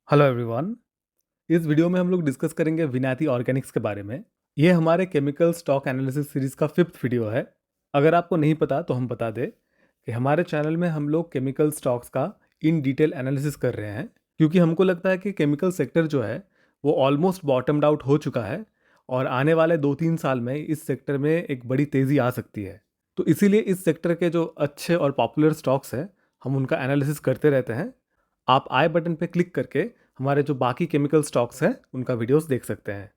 Hello everyone. इस video में हम लोग डिस्कस करेंगे विनाती ऑर्गेनिक्स के बारे में। ये हमारे केमिकल स्टॉक एनालिसिस सीरीज का 5th वीडियो है। अगर आपको नहीं पता तो हम बता दें कि हमारे चैनल में हम लोग केमिकल स्टॉक्स का इन डिटेल एनालिसिस कर रहे हैं, क्योंकि हमको लगता है कि केमिकल सेक्टर जो है वो ऑलमोस्ट बॉटम्ड आउट हो चुका है और आने वाले 2-3 साल में इस सेक्टर में एक बड़ी तेज़ी आ सकती है। तो इसीलिए इस सेक्टर के जो अच्छे और पॉपुलर स्टॉक्स हैं हम उनका एनालिसिस करते रहते हैं। आप आई बटन पे क्लिक करके हमारे जो बाकी केमिकल स्टॉक्स हैं उनका वीडियोस देख सकते हैं।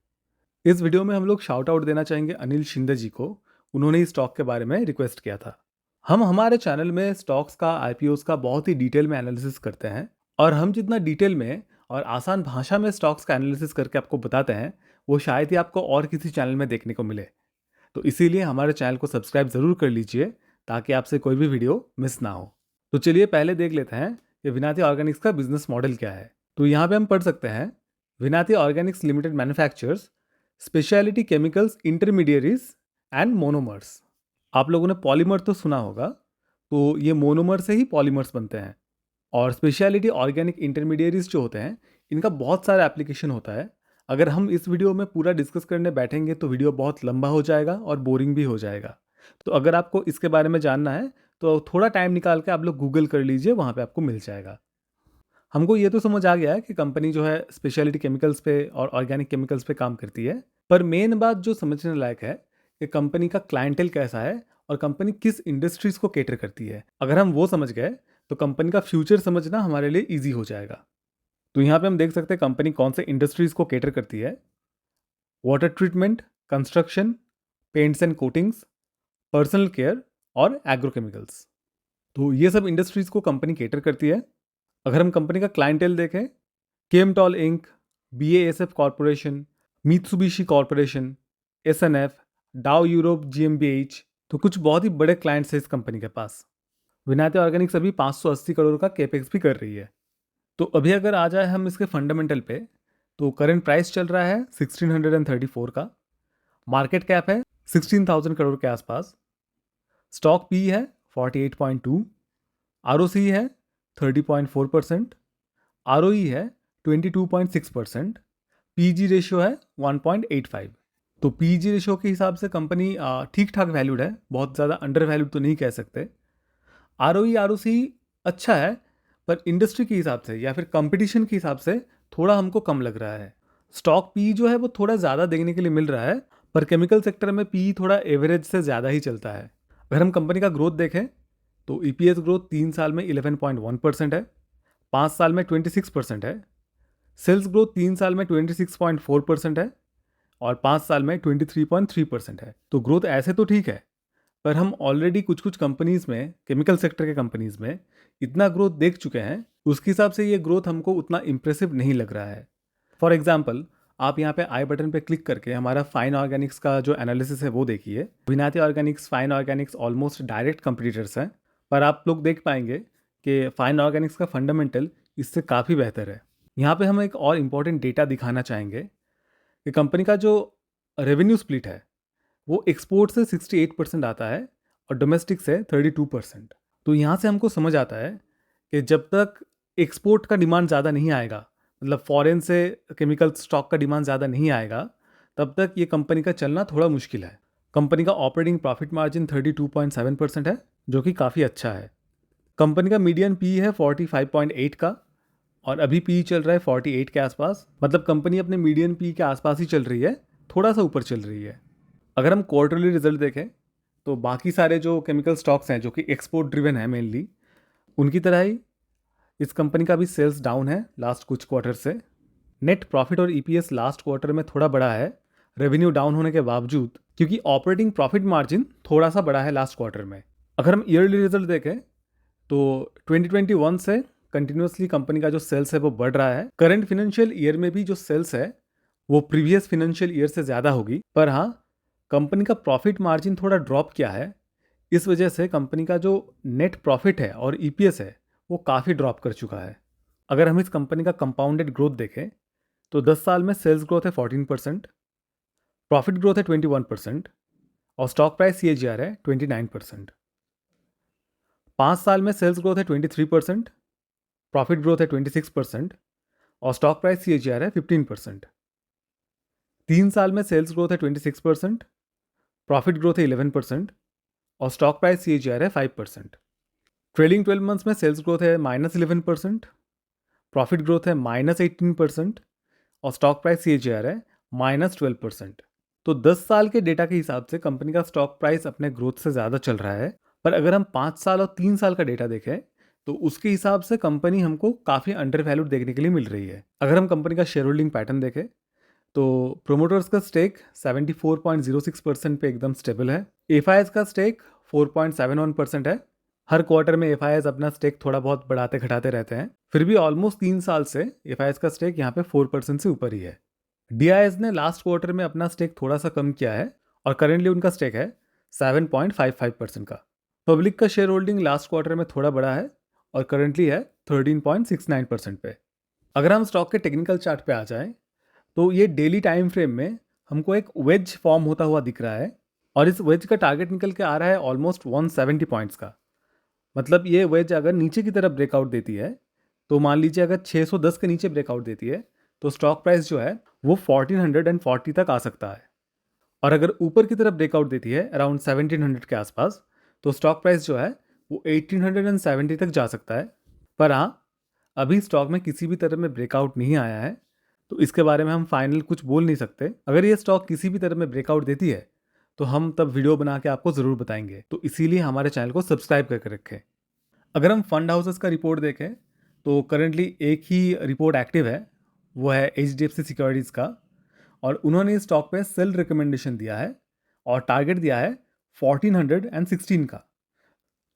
इस वीडियो में हम लोग शाउट आउट देना चाहेंगे अनिल शिंदे जी को। उन्होंने इस स्टॉक के बारे में रिक्वेस्ट किया था। हम हमारे चैनल में स्टॉक्स का आईपीओस का बहुत ही डिटेल में एनालिसिस करते हैं और हम जितना डिटेल में और आसान भाषा में स्टॉक्स का एनालिसिस करके आपको बताते हैं वो शायद ही आपको और किसी चैनल में देखने को मिले। तो इसीलिए हमारे चैनल को सब्सक्राइब ज़रूर कर लीजिए ताकि आपसे कोई भी वीडियो मिस ना हो। तो चलिए पहले देख लेते हैं कि विनाती ऑर्गेनिक्स का बिजनेस मॉडल क्या है। तो यहाँ पे हम पढ़ सकते हैं, Vinati organics limited manufactures speciality chemicals intermediaries and monomers. आप लोगों ने पॉलीमर तो सुना होगा, तो ये मोनोमर से ही पॉलीमर्स बनते हैं। और स्पेशलिटी ऑर्गेनिक इंटरमीडिएरीज जो होते हैं इनका बहुत सारा एप्लीकेशन होता है। अगर हम इस वीडियो में पूरा डिस्कस करने बैठेंगे तो वीडियो बहुत लंबा हो जाएगा और बोरिंग भी हो जाएगा। तो अगर आपको इसके बारे में जानना है तो थोड़ा टाइम निकाल के आप लोग गूगल कर लीजिए, वहाँ पे आपको मिल जाएगा। हमको ये तो समझ आ गया है कि कंपनी जो है स्पेशलिटी केमिकल्स पे और ऑर्गेनिक केमिकल्स पे काम करती है, पर मेन बात जो समझने लायक है कि कंपनी का क्लाइंटेल कैसा है और कंपनी किस इंडस्ट्रीज को केटर करती है। अगर हम वो समझ गए तो कंपनी का फ्यूचर समझना हमारे लिए ईजी हो जाएगा। तो यहाँ पे हम देख सकते हैं कंपनी कौन से इंडस्ट्रीज को केटर करती है। Water treatment, construction, paints and coatings, personal care और एग्रोकेमिकल्स। तो ये सब इंडस्ट्रीज को कंपनी केटर करती है। अगर हम कंपनी का क्लाइंटेल देखें, Chemtall Inc, BASF corporation, Mitsubishi corporation, SNF, Dow Europe GmbH, तो कुछ बहुत ही बड़े क्लाइंट्स हैं इस कंपनी के पास। विनाती ऑर्गेनिक्स अभी 580 करोड़ का केपेक्स भी कर रही है। तो अभी अगर आ जाए हम इसके फंडामेंटल पे, तो करंट प्राइस चल रहा है 1634 का, मार्केट कैप है 16,000 करोड़ के आसपास, स्टॉक पी है 48.2, ROC है 30.4%, ROE है 22.6%, PG रेशियो है 1.85। तो PG रेशियो के हिसाब से कंपनी ठीक ठाक वैल्यूड है, बहुत ज़्यादा अंडर वैल्यूड तो नहीं कह सकते। ROE ROC अच्छा है, पर इंडस्ट्री के हिसाब से या फिर कंपटीशन के हिसाब से थोड़ा हमको कम लग रहा है। स्टॉक पी जो है वो थोड़ा ज़्यादा देखने के लिए मिल रहा है, पर केमिकल सेक्टर में पी थोड़ा एवरेज से ज़्यादा ही चलता है। अगर हम कंपनी का ग्रोथ देखें तो EPS ग्रोथ 3 साल में 11.1% है, 5 साल में 26% है। सेल्स ग्रोथ 3 साल में 26.4% है और 5 साल में 23.3% है। तो ग्रोथ ऐसे तो ठीक है, पर हम ऑलरेडी कुछ कुछ कंपनीज में, केमिकल सेक्टर के कंपनीज में इतना ग्रोथ देख चुके हैं, उसके हिसाब से ये ग्रोथ हमको उतना इम्प्रेसिव नहीं लग रहा है। फॉर एग्जाम्पल, आप यहाँ पे आई बटन पे क्लिक करके हमारा फाइन ऑर्गेनिक्स का जो एनालिसिस है वो देखिए। विनाती Organics, fine Organics almost direct competitors हैं, पर आप लोग देख पाएंगे कि फाइन ऑर्गेनिक्स का फंडामेंटल इससे काफ़ी बेहतर है। यहाँ पे हम एक और इम्पॉर्टेंट डेटा दिखाना चाहेंगे कि कंपनी का जो रेवेन्यू स्प्लिट है वो एक्सपोर्ट से 68% आता है और डोमेस्टिक से 32%। तो यहाँ से हमको समझ आता है कि जब तक एक्सपोर्ट का डिमांड ज़्यादा नहीं आएगा, मतलब फॉरेन से केमिकल स्टॉक का डिमांड ज़्यादा नहीं आएगा, तब तक ये कंपनी का चलना थोड़ा मुश्किल है। कंपनी का ऑपरेटिंग प्रॉफिट मार्जिन 32.7% है, जो कि काफ़ी अच्छा है। कंपनी का मीडियन पी है 45.8 का और अभी पी चल रहा है 48 के आसपास, मतलब कंपनी अपने मीडियन पी के आसपास ही चल रही है, थोड़ा सा ऊपर चल रही है। अगर हम क्वार्टरली रिजल्ट देखें तो बाकी सारे जो केमिकल स्टॉक्स हैं जो कि एक्सपोर्ट ड्रिवन है मेनली, उनकी तरह ही इस कंपनी का भी सेल्स डाउन है लास्ट कुछ क्वार्टर से। नेट प्रॉफिट और EPS लास्ट क्वार्टर में थोड़ा बड़ा है, रेवेन्यू डाउन होने के बावजूद, क्योंकि ऑपरेटिंग प्रॉफिट मार्जिन थोड़ा सा बड़ा है लास्ट क्वार्टर में। अगर हम ईयरली रिजल्ट देखें तो 2021 से कंटिन्यूसली कंपनी का जो सेल्स है वो बढ़ रहा है। करंट फिनेंशियल ईयर में भी जो सेल्स है वो प्रीवियस फिनेंशियल ईयर से ज़्यादा होगी, पर हाँ, कंपनी का प्रॉफिट मार्जिन थोड़ा ड्रॉप किया है। इस वजह से कंपनी का जो नेट प्रॉफिट है और EPS है वो काफ़ी ड्रॉप कर चुका है। अगर हम इस कंपनी का कंपाउंडेड ग्रोथ देखें तो 10 साल में सेल्स ग्रोथ है 14%, प्रॉफिट ग्रोथ है 21% और स्टॉक प्राइस CAGR है 29%। 5 साल में सेल्स ग्रोथ है 23%, प्रॉफिट ग्रोथ है 26% और स्टॉक प्राइस CAGR है 15%। 3 साल में सेल्स ग्रोथ है 26%, प्रॉफिट ग्रोथ है 11% और स्टॉक प्राइस CAGR है 5%। ट्रेलिंग 12 मंथ्स में सेल्स ग्रोथ है -11%, प्रॉफिट ग्रोथ है -18% और स्टॉक प्राइस CAGR है -12%। तो 10 साल के डेटा के हिसाब से कंपनी का स्टॉक प्राइस अपने ग्रोथ से ज़्यादा चल रहा है। पर अगर हम 5 साल और 3 साल का डेटा देखें तो उसके हिसाब से कंपनी हमको काफ़ी अंडर वैल्यूड देखने के लिए मिल रही है। अगर हम कंपनी का शेयर होल्डिंग पैटर्न देखें तो प्रोमोटर्स का स्टेक 74.06% पे एकदम स्टेबल है। एफआईएस का स्टेक 4.71% है। हर क्वार्टर में एफआईएस अपना स्टेक थोड़ा बहुत बढ़ाते घटाते रहते हैं, फिर भी ऑलमोस्ट 3 साल से एफआईएस का स्टेक यहाँ पे 4% से ऊपर ही है। डीआईएस ने लास्ट क्वार्टर में अपना स्टेक थोड़ा सा कम किया है और करेंटली उनका स्टेक है 7.55% का। पब्लिक का शेयर होल्डिंग लास्ट क्वार्टर में थोड़ा बड़ा है और करेंटली है 13.69% पे। अगर हम स्टॉक के टेक्निकल चार्ट पे आ जाएं तो ये डेली टाइम फ्रेम में हमको एक वेज फॉर्म होता हुआ दिख रहा है और इस वेज का टारगेट निकल के आ रहा है ऑलमोस्ट 170 पॉइंट्स का। मतलब ये वेज अगर नीचे की तरफ ब्रेकआउट देती है तो मान लीजिए अगर 610 के नीचे ब्रेकआउट देती है तो स्टॉक प्राइस जो है वो 1440 तक आ सकता है। और अगर ऊपर की तरफ ब्रेकआउट देती है अराउंड 1700 के आसपास तो स्टॉक प्राइस जो है वो 1870 तक जा सकता है। पर हाँ, अभी स्टॉक में किसी भी तरह में ब्रेकआउट नहीं आया है तो इसके बारे में हम फाइनल कुछ बोल नहीं सकते। अगर ये स्टॉक किसी भी तरह में ब्रेकआउट देती है तो हम तब वीडियो बना के आपको ज़रूर बताएंगे, तो इसीलिए हमारे चैनल को सब्सक्राइब करके रखें। अगर हम फंड हाउसेस का रिपोर्ट देखें तो करंटली एक ही रिपोर्ट एक्टिव है, वो है HDFC सिक्योरिटीज़ का, और उन्होंने इस स्टॉक पे सेल रिकमेंडेशन दिया है और टारगेट दिया है 1416 का,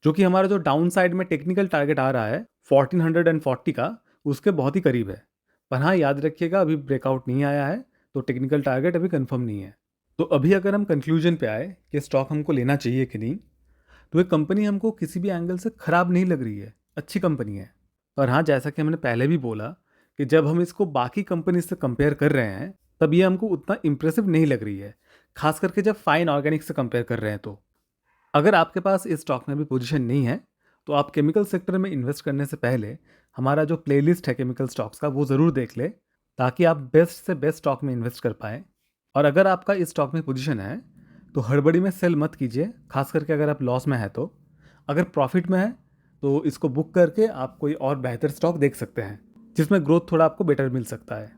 जो कि हमारा जो डाउन साइड में टेक्निकल टारगेट आ रहा है 1440 का, उसके बहुत ही करीब है। पर हाँ, याद रखिएगा अभी ब्रेकआउट नहीं आया है तो टेक्निकल टारगेट अभी कंफर्म नहीं है। तो अभी अगर हम कंक्लूजन पे आए कि स्टॉक हमको लेना चाहिए कि नहीं, तो ये कंपनी हमको किसी भी एंगल से ख़राब नहीं लग रही है, अच्छी कंपनी है। पर हाँ, जैसा कि हमने पहले भी बोला कि जब हम इसको बाकी कंपनी से कंपेयर कर रहे हैं तब ये हमको उतना इम्प्रेसिव नहीं लग रही है, खास करके जब फाइन ऑर्गेनिक से कंपेयर कर रहे हैं। तो अगर आपके पास इस स्टॉक में भी पोजीशन नहीं है तो आप केमिकल सेक्टर में इन्वेस्ट करने से पहले हमारा जो प्लेलिस्ट है केमिकल स्टॉक्स का वो ज़रूर देख ले, ताकि आप बेस्ट से बेस्ट स्टॉक में इन्वेस्ट कर पाएँ। और अगर आपका इस स्टॉक में पोजीशन है तो हड़बड़ी में सेल मत कीजिए, खास करके अगर आप लॉस में है तो। अगर प्रॉफिट में है तो इसको बुक करके आप कोई और बेहतर स्टॉक देख सकते हैं जिसमें ग्रोथ थोड़ा आपको बेटर मिल सकता है।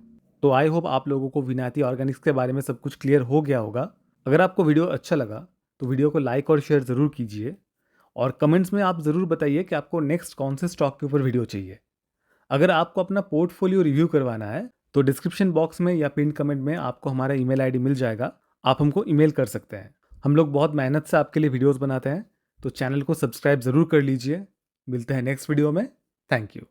तो आई होप आप लोगों को विनाती ऑर्गेनिक्स के बारे में सब कुछ क्लियर हो गया होगा। अगर आपको वीडियो अच्छा लगा तो वीडियो को लाइक और शेयर ज़रूर कीजिए और कमेंट्स में आप ज़रूर बताइए कि आपको नेक्स्ट कौन से स्टॉक के ऊपर वीडियो चाहिए। अगर आपको अपना पोर्टफोलियो रिव्यू करवाना है तो डिस्क्रिप्शन बॉक्स में या पिन कमेंट में आपको हमारा ईमेल आईडी मिल जाएगा, आप हमको ईमेल कर सकते हैं। हम लोग बहुत मेहनत से आपके लिए वीडियोस बनाते हैं, तो चैनल को सब्सक्राइब ज़रूर कर लीजिए। मिलते हैं नेक्स्ट वीडियो में। Thank you.